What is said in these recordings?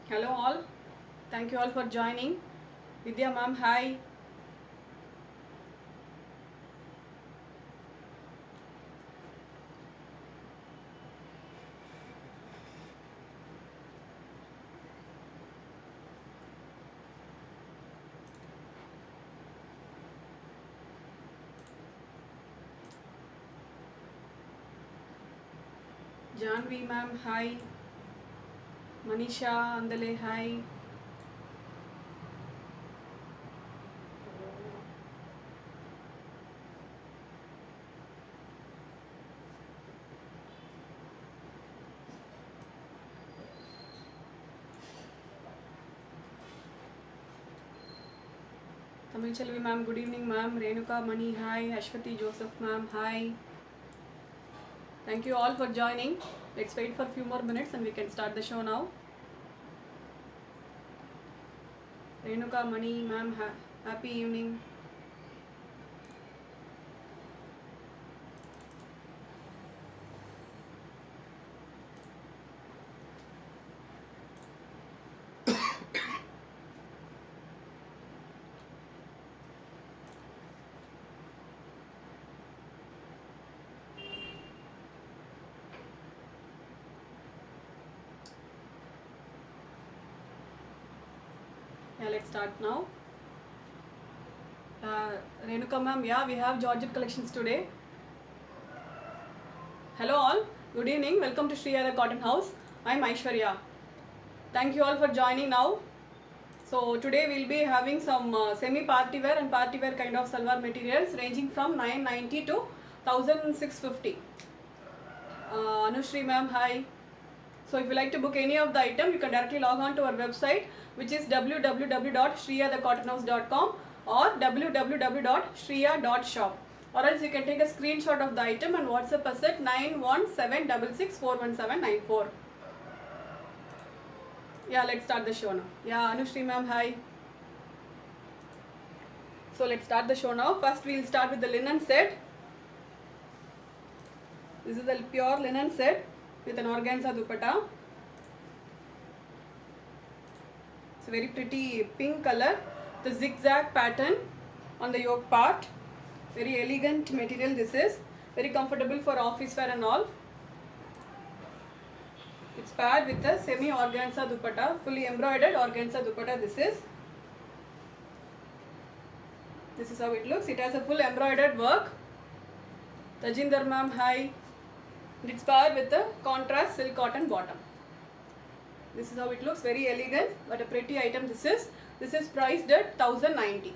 Hello all. Thank you all for joining. Vidya ma'am, hi. Janvi ma'am, hi. Manisha Andale, hi. Tamil Chelvi ma'am, good evening ma'am. Renuka Mani, hi. Ashwati Joseph ma'am, hi. Thank you all for joining. Let's wait for a few more minutes and we can start the show now. Renuka Mani ma'am, happy evening. Yeah, let's start now. Renuka ma'am, yeah, we have Georgette collections today. Hello all, good evening. Welcome to Sri Ada Cotton House. I'm Aishwarya. Thank you all for joining now. So today we'll be having some semi-party wear and party wear kind of salwar materials ranging from 990 to 1650. Anushri ma'am, hi. So if you like to book any of the item, you can directly log on to our website, which is www.shriyadacottonhouse.com or www.shriya.shop. Or else you can take a screenshot of the item and WhatsApp us at 9176641794. Yeah, let's start the show now. Yeah, Anushri ma'am, hi. So let's start the show now. First we'll start with the linen set. This is a pure linen set with an organza dupatta. It's a very pretty pink color. The zigzag pattern on the yoke part. Very elegant material this is. Very comfortable for office wear and all. It's paired with a semi organza dupatta, fully embroidered organza dupatta this is. This is how it looks. It has a full embroidered work. Tajinder ma'am, hi. It's paired with a contrast silk cotton bottom. This is how it looks. Very elegant, but a pretty item this is. This is priced at 1090.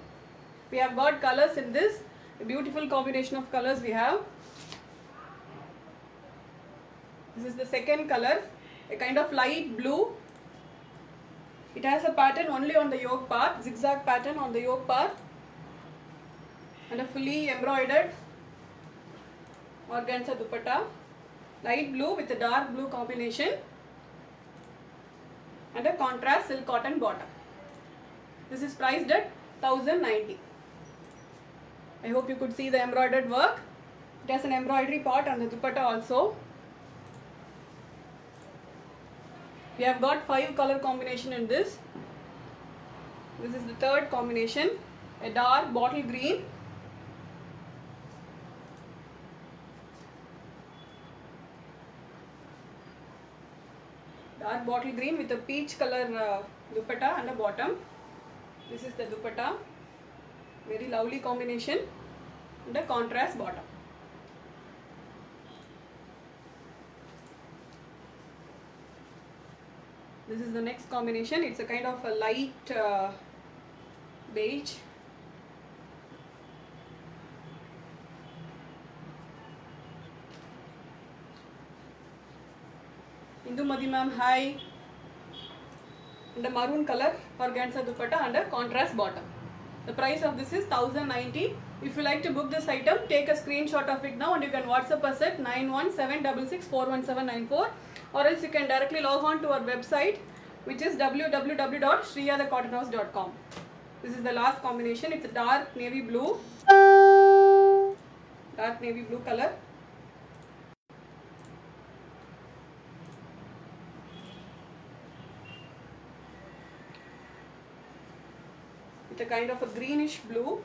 We have got colors in this. A beautiful combination of colors we have. This is the second color. A kind of light blue. It has a pattern only on the yoke part. Zigzag pattern on the yoke part. And a fully embroidered organza dupatta. Light blue with a dark blue combination. And a contrast silk cotton bottom. This is priced at 1090. I hope you could see the embroidered work. It has an embroidery part on the dupatta also. We have got 5 color combination in this. This is the third combination. A dark bottle green. Dark bottle green with a peach color dupatta and a bottom. This is the dupatta. Very lovely combination and a contrast bottom. This is the next combination. It's a kind of a light beige. Indumati ma'am, hi. And a maroon color organza dupatta and a contrast bottom. The price of this is 1090. If you like to book this item, take a screenshot of it now and you can WhatsApp us at 9176641794, or else you can directly log on to our website, which is www.shriyadacottonhouse.com. This is the last combination. It's a dark navy blue color. with a kind of a greenish blue.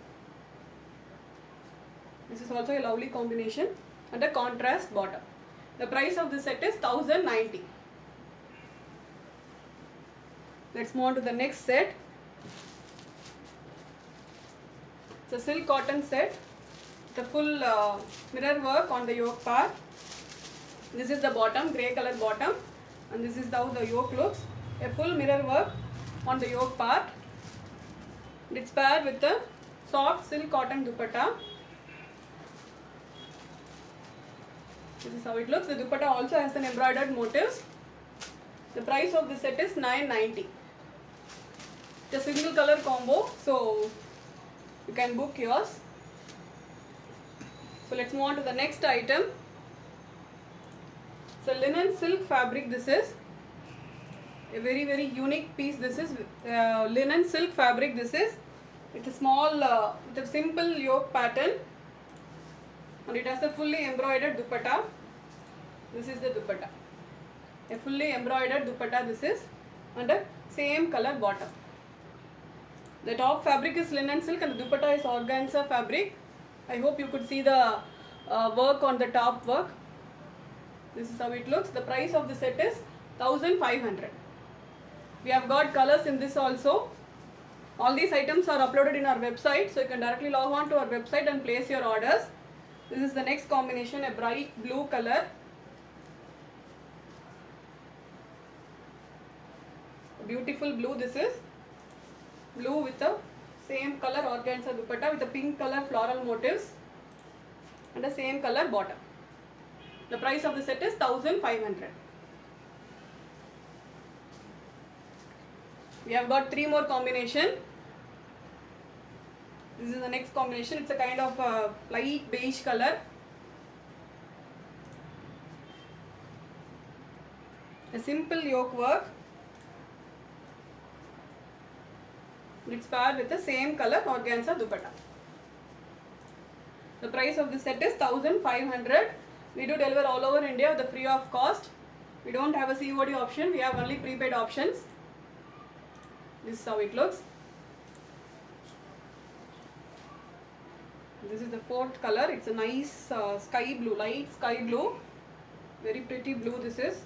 This is also a lovely combination and a contrast bottom. The price of this set is 1090. Let's move on to the next set. It's a silk cotton set. The full mirror work on the yoke part. This is the bottom, grey color bottom, and this is how the yoke looks. A full mirror work on the yoke part. It's paired with the soft silk cotton dupatta. This is how it looks. The dupatta also has an embroidered motifs. The price of this set is 990. It's a single color combo, so you can book yours. So let's move on to the next item. It's a linen silk fabric. This is a very unique piece. This is linen silk fabric. This is with a small with a simple yoke pattern, and it has a fully embroidered dupatta. This is the dupatta, a fully embroidered dupatta. This is and a same color bottom. The top fabric is linen silk and the dupatta is organza fabric. I hope you could see the work on the top work. This is how it looks. The price of the set is 1500. We have got colors in this also. All these items are uploaded in our website, so you can directly log on to our website and place your orders. This is the next combination, a bright blue color. A beautiful blue. This is blue with the same color organza dupatta with the pink color floral motifs and the same color bottom. The price of the set is 1500. We have got 3 more combination. This is the next combination. It's a kind of light beige color. A simple yoke work. It's paired with the same color organza dupatta. The price of this set is 1500. We do deliver all over India with the free of cost. We don't have a COD option. We have only prepaid options. This is how it looks. This is the 4th color. It's a nice sky blue, light sky blue. Very pretty blue this is.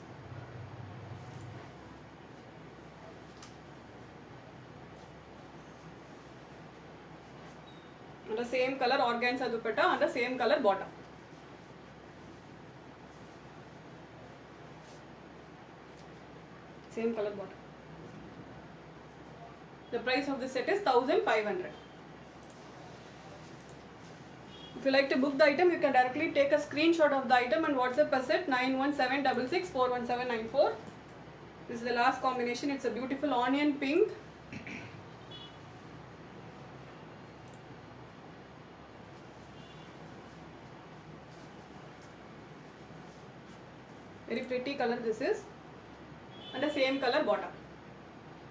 And the same color organza dupatta and the same color bottom. Same color bottom. The price of this set is 1500. If you like to book the item, you can directly take a screenshot of the item and WhatsApp us at 9176641794. This is the last combination. It's a beautiful onion pink. Very pretty color this is, and the same color bottom.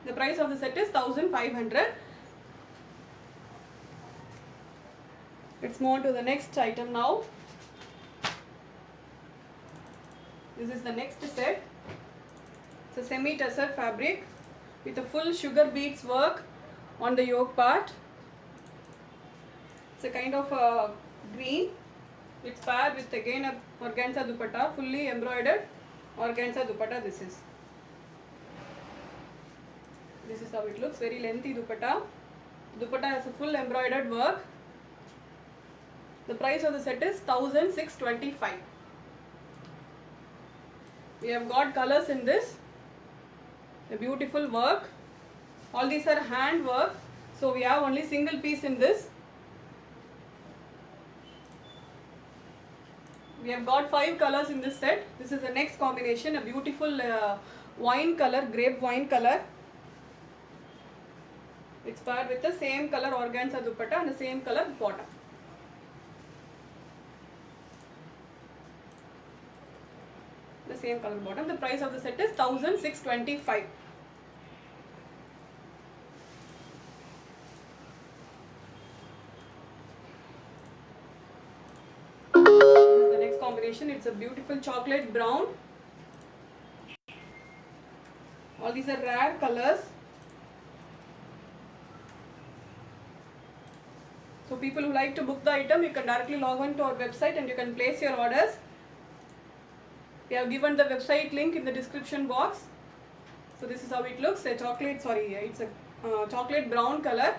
The price of the set is 1500. Let's move on to the next item now. This is the next set. It's a semi-tussar fabric with a full sugar beads work on the yoke part. It's a kind of green. It's paired with again a organza dupatta, fully embroidered organza dupatta. This is how it looks. Very lengthy dupatta. Dupatta has a full embroidered work. The price of the set is 1625. We have got colors in this. A beautiful work. All these are hand work, so we have only single piece in this. We have got 5 colors in this set. This is the next combination, a beautiful wine color, grape wine color. It's paired with the same color organza dupatta and the same color bottom. The same color bottom. The price of the set is 1625. Combination. It's a beautiful chocolate brown. All these are rare colors. people who like to book the item, you can directly log on to our website and you can place your orders. We have given the website link in the description box. So this is how it looks. It's a chocolate brown color.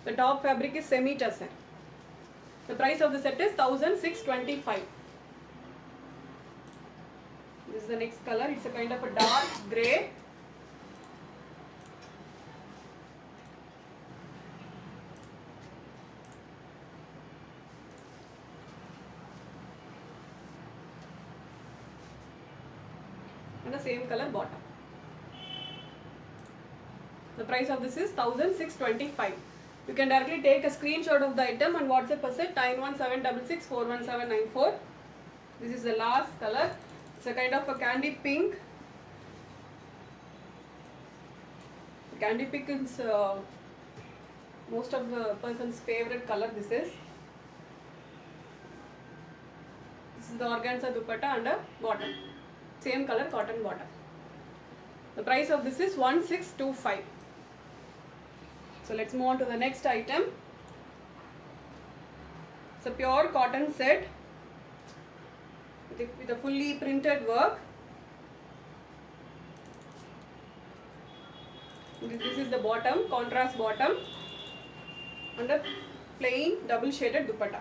The top fabric is semi-tussar. The price of the set is 1625. This is the next color. It's a kind of a dark grey. And the same color bottom. The price of this is 1625. You can directly take a screenshot of the item and WhatsApp us at 91766411794. This is the last color. It's a kind of a candy pink. Candy pink is most of the person's favorite color. This is the organza dupatta and a bottom. Same color cotton bottom. The price of this is 1625. So let's move on to the next item. It's a pure cotton set with a fully printed work. This is the bottom, contrast bottom, and a plain double shaded dupatta,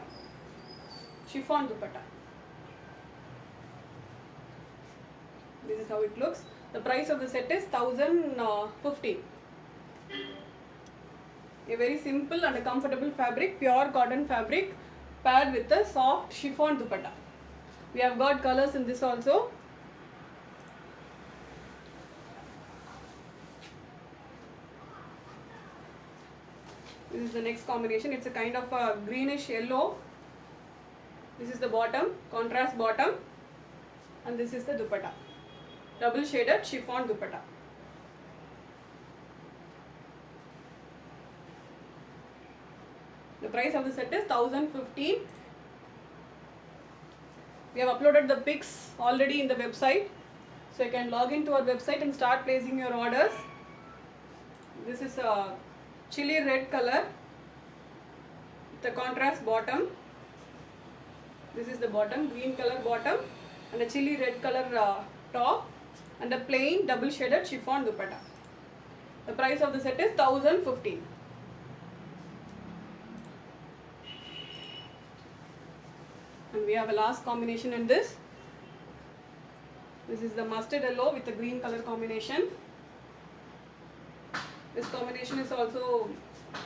chiffon dupatta. This is how it looks. The price of the set is 1015. A very simple and a comfortable fabric, pure cotton fabric, paired with a soft chiffon dupatta. We have got colors in this also. This is the next combination. It's a kind of a greenish yellow. This is the bottom, contrast bottom, and this is the dupatta, double shaded chiffon dupatta. The price of the set is 1015. We have uploaded the pics already in the website, so you can log into our website and start placing your orders. This is a chili red color, the contrast bottom. This is the bottom, green color bottom, and a chili red color top, and a plain double shaded chiffon dupatta. The price of the set is 1015. And we have a last combination in this. This is the mustard yellow with the green color combination. This combination is also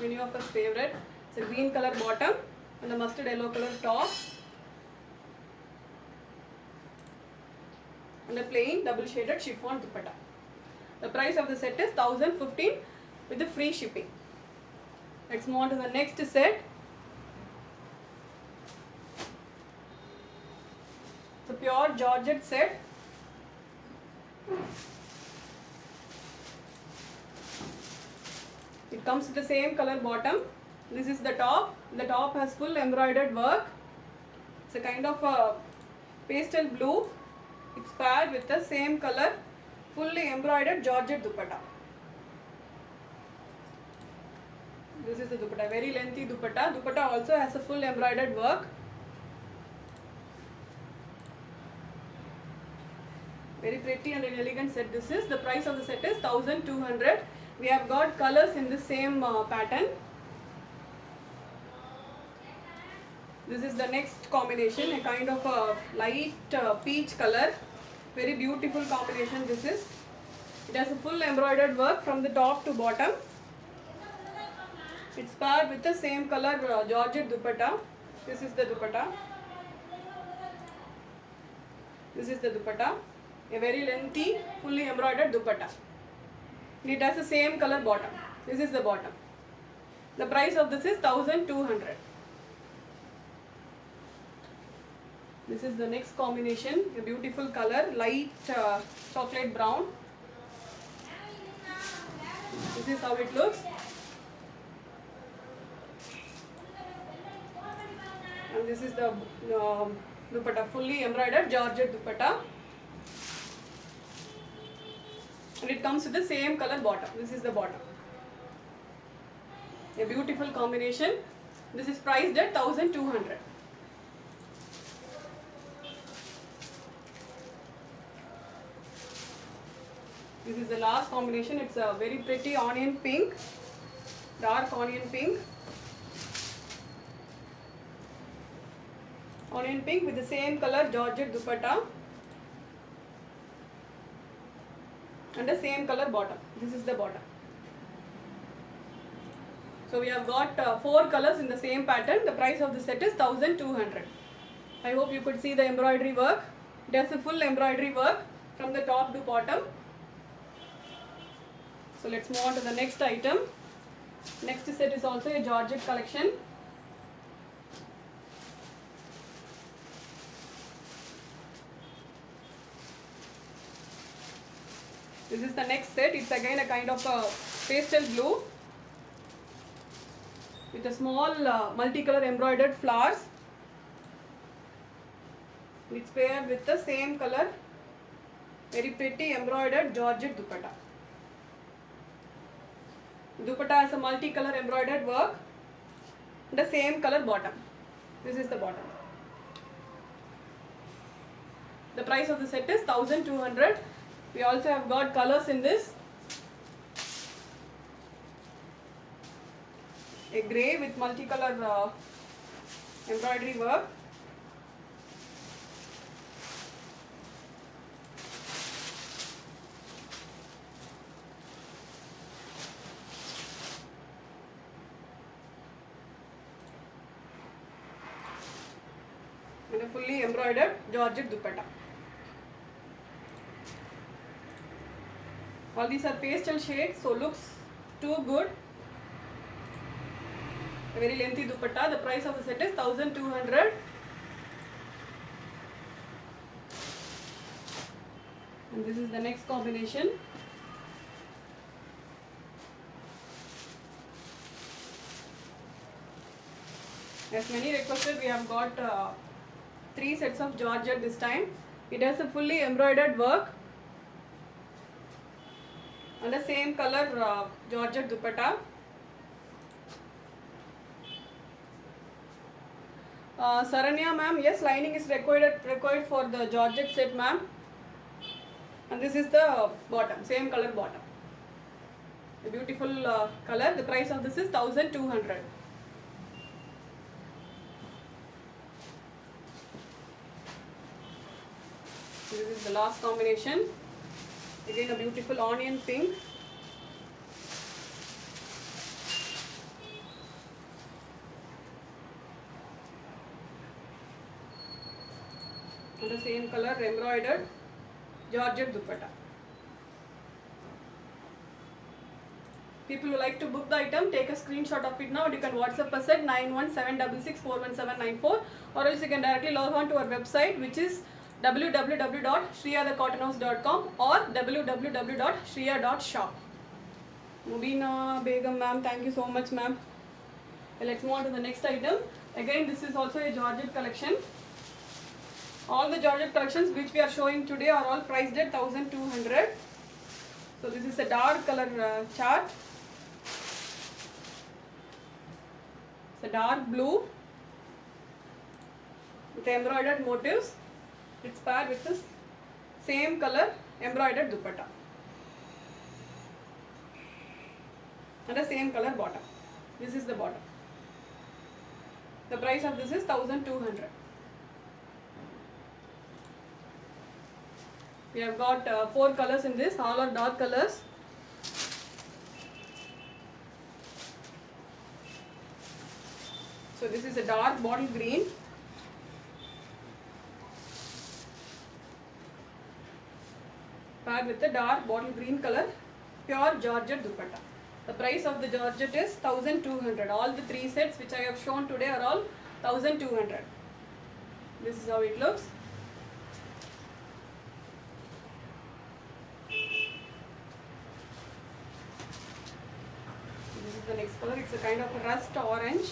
many of us favorite. It's a green color bottom and a mustard yellow color top, and a plain double shaded chiffon dupatta. The price of the set is 1015 with the free shipping. Let's move on to the next set. It's a pure georgette set. It comes with the same color bottom. This is the top. The top has full embroidered work. It's a kind of a pastel blue. It's paired with the same color, fully embroidered georgette dupatta. This is the dupatta, very lengthy dupatta. Dupatta also has a full embroidered work. Very pretty and an elegant set this is. The price of the set is 1200. We have got colors in the same pattern. This is the next combination, a kind of a light peach color. Very beautiful combination this is. It has a full embroidered work from the top to bottom. It's paired with the same color georgette dupatta. This is the dupatta. This is the dupatta. A very lengthy, fully embroidered dupatta. It has the same color bottom. This is the bottom. The price of this is 1200. This is the next combination, a beautiful color, light chocolate brown. This is how it looks. And this is the dupatta, fully embroidered georgette dupatta. And it comes with the same color bottom. This is the bottom. A beautiful combination. This is priced at 1200. This is the last combination. It's a very pretty onion pink, dark onion pink. Onion pink with the same color georgette dupatta and the same color bottom. This is the bottom. So we have got 4 colors in the same pattern. The price of the set is 1200. I hope you could see the embroidery work. It has a full embroidery work from the top to bottom. So let's move on to the next item. Next set is also a georgette collection. This is the next set. It's again a kind of a pastel blue with a small multicolor embroidered flowers. It's paired with the same color, very pretty embroidered georgette dupatta. Dupatta has a multicolor embroidered work, the same color bottom. This is the bottom. The price of the set is 1200. We also have got colors in this. A grey with multicolor embroidery work. And a fully embroidered georgette dupatta. All these are pastel shades, so looks too good. A very lengthy dupatta. The price of the set is 1200. And this is the next combination. As many requested, we have got 3 sets of georgette this time. It has a fully embroidered work and the same color georgette dupatta. Saranya ma'am, yes, lining is required for the georgette set ma'am. And this is the bottom, same color bottom. A beautiful color. The price of this is 1200. This is the last combination. Again a beautiful onion pink. And the same color embroidered georgette dupatta. People who like to book the item, take a screenshot of it now and you can WhatsApp us at 9176641794, or else you can directly log on to our website, which is www.shriyathecottonhouse.com or www.shriya.shop. Mubina Begum ma'am, thank you so much ma'am. Let's move on to the next item. Again, this is also a georgette collection. All the georgette collections which we are showing today are all priced at 1200. So this is a dark color chart. It's a dark blue with embroidered motifs. It's paired with the same color embroidered dupatta and the same color bottom. This is the bottom. The price of this is 1200. We have got 4 colors in this, all are dark colors. So this is a dark bottle green. Paired with the dark bottle green color, pure georgette dupatta. The price of the georgette is 1200. All the 3 sets which I have shown today are all 1200. This is how it looks. This is the next color. It's a kind of a rust orange.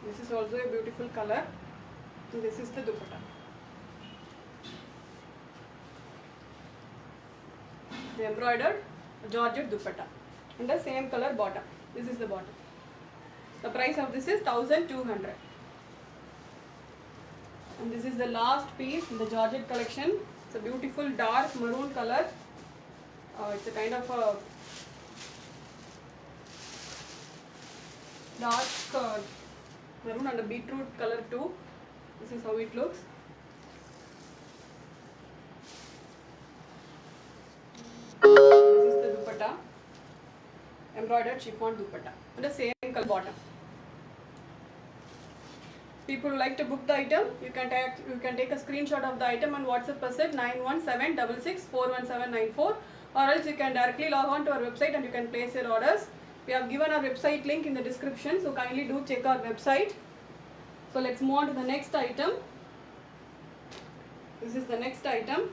This is also a beautiful color. And this is the dupatta. the embroidered Georgette dupatta and the same color bottom. This is the bottom. The price of this is 1200. And this is the last piece in the Georgette collection. It's a beautiful dark maroon color. It's a kind of a dark maroon and a beetroot color too. This is how it looks. This is the dupatta, embroidered chiffon dupatta and the same color bottom. People who like to book the item, you can take a screenshot of the item and WhatsApp us at 91766411794, or else you can directly log on to our website and you can place your orders. We have given our website link in the description, so kindly do check our website. So let's move on to the next item. This is the next item.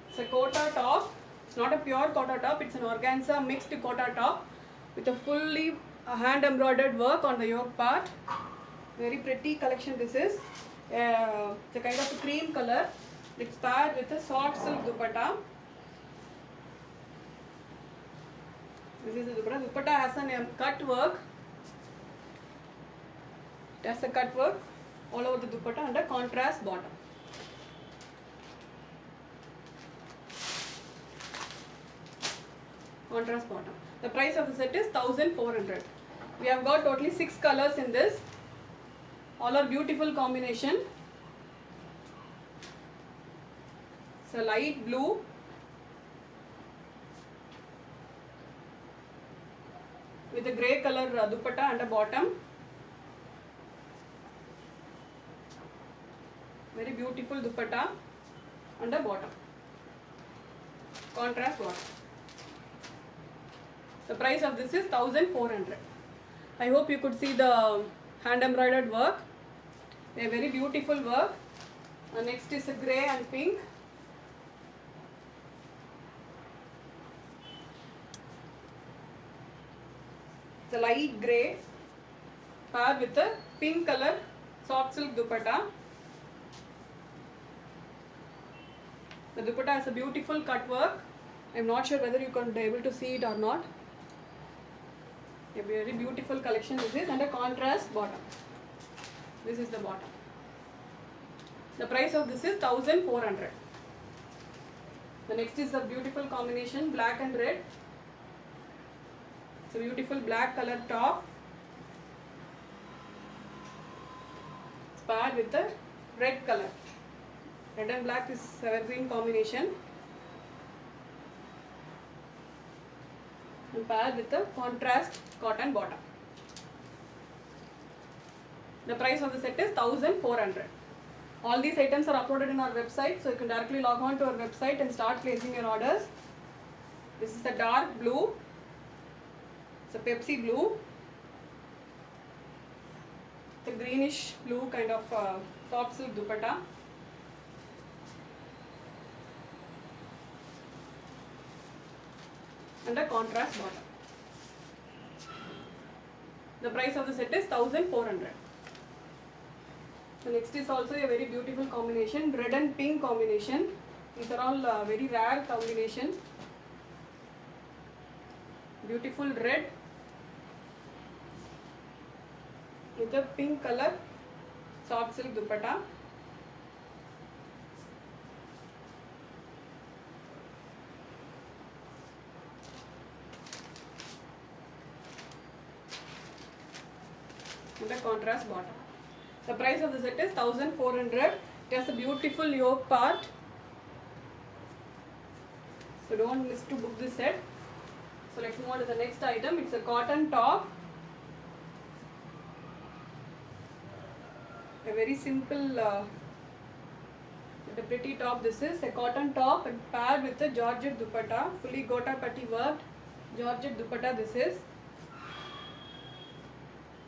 It's a kota top. It's not a pure kota top, it's an organza mixed kota top with a fully hand embroidered work on the yoke part. Very pretty collection this is. It's a kind of a cream color. It's paired with a soft silk dupatta. This is the dupatta. Dupatta has a cut work. It has a cut work all over the dupatta and a contrast bottom. Contrast bottom. The price of the set is 1400. We have got totally 6 colors in this. All are beautiful combination. It's a light blue, with a grey color dupatta and a bottom. Very beautiful dupatta and a bottom. Contrast bottom. The price of this is 1400. I hope you could see the hand embroidered work. A very beautiful work. Next is a grey and pink. It's a light grey paired with a pink color soft silk dupatta. The dupatta has a beautiful cut work. I am not sure whether you can be able to see it or not. A very beautiful collection this is, and a contrast bottom. This is the bottom. The price of this is 1400. The next is a beautiful combination, black and red. It's a beautiful black color top. It's paired with a red color. Red and black is evergreen combination. And paired with a contrast cotton bottom. The price of the set is 1400. All these items are uploaded in our website, so you can directly log on to our website and start placing your orders. This is the dark blue. It's a Pepsi blue. The greenish blue kind of soft silk dupatta. And a contrast bottom. The price of the set is 1400. So next is also a very beautiful combination, red and pink combination. These are all very rare combination. Beautiful red with a pink color soft silk dupatta. And a contrast bottom. The price of the set is 1400. It has a beautiful yoke part. So don't miss to book this set. So let's move on to the next item. It's a cotton top. A very simple, the pretty top this is. A cotton top and paired with a Georgette dupatta. Fully gota patti worked Georgette dupatta this is.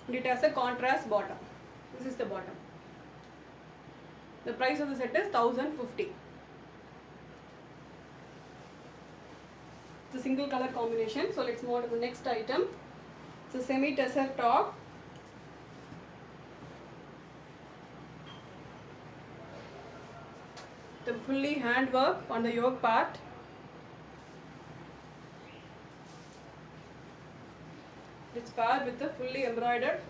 And it has a contrast bottom. This is the bottom. The price of the set is 1050. It's a single color combination. So let's move on to the next item. It's a semi-tesser top. The fully hand work on the yoke part. It's paired with the fully embroidered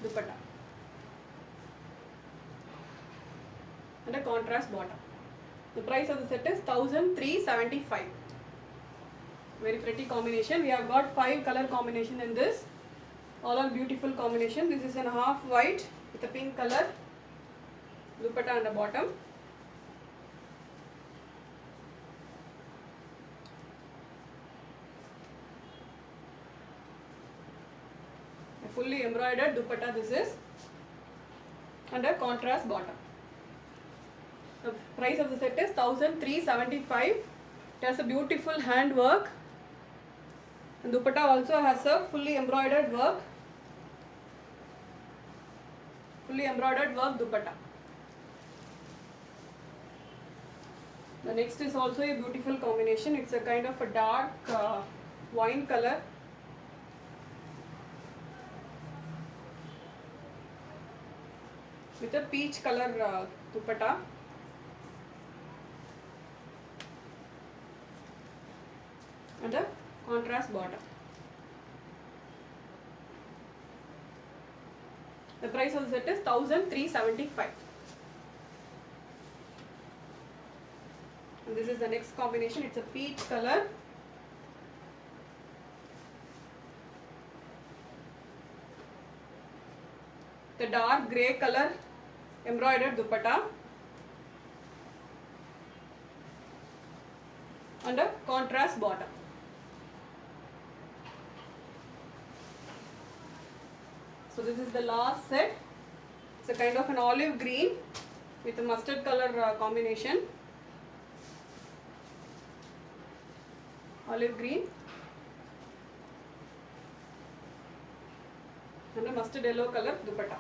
dupatta and a contrast bottom. The price of the set is 1375. Very pretty combination. We have got 5 color combination in this. All are beautiful combination. This is in half white with a pink color dupatta and a bottom. A fully embroidered dupatta this is and a contrast bottom. The price of the set is 1375. It has a beautiful hand work. And dupatta also has a fully embroidered work. Fully embroidered work dupatta. The next is also a beautiful combination. It's a kind of a dark wine color. With a peach color dupatta. And a contrast bottom. The price of the set is 1375. And this is the next combination. It's a peach color. The dark grey color embroidered dupatta. And a contrast bottom. So this is the last set. It's a kind of an olive green with a mustard color combination. Olive green and a mustard yellow color dupatta.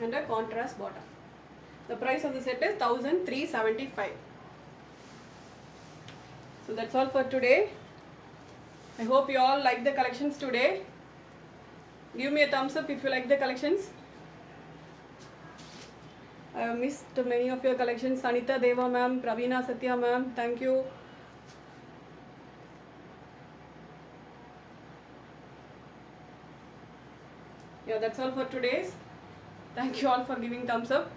And a contrast bottom. The price of the set is 1375. So that's all for today. I hope you all like the collections today. Give me a thumbs up if you like the collections. I have missed many of your collections. Sanita Deva ma'am, Praveena Satya ma'am, thank you. Yeah, that's all for today's. Thank you all for giving thumbs up.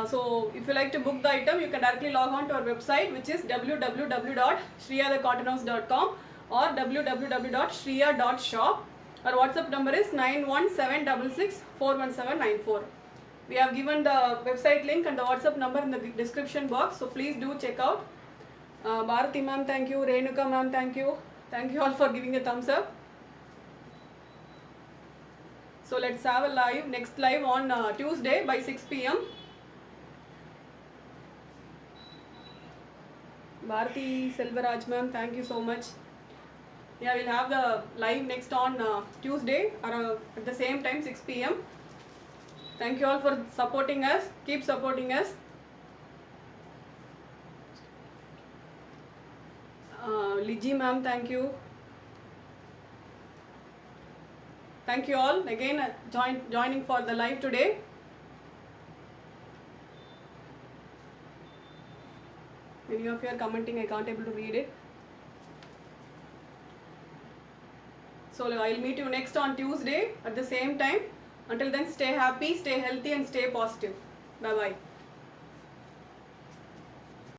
So if you like to book the item, you can directly log on to our website, which is www.shriyathecottonhouse.com or www.shriya.shop. Our WhatsApp number is 9176641794. We have given the website link and the WhatsApp number in the description box, so please do check out. Bharati ma'am, thank you. Renuka ma'am, thank you. Thank you all for giving a thumbs up. So let's have a live, next live on Tuesday by 6 p.m. Bharati Selvaraj ma'am, thank you so much. Yeah, we'll have the live next on Tuesday at the same time 6 p.m. Thank you all for supporting us. Keep supporting us. Liji ma'am, thank you. Thank you all again joining for the live today. Many of you are commenting, I can't able to read it. So I'll meet you next on Tuesday at the same time. Until then, stay happy, stay healthy and stay positive. Bye bye.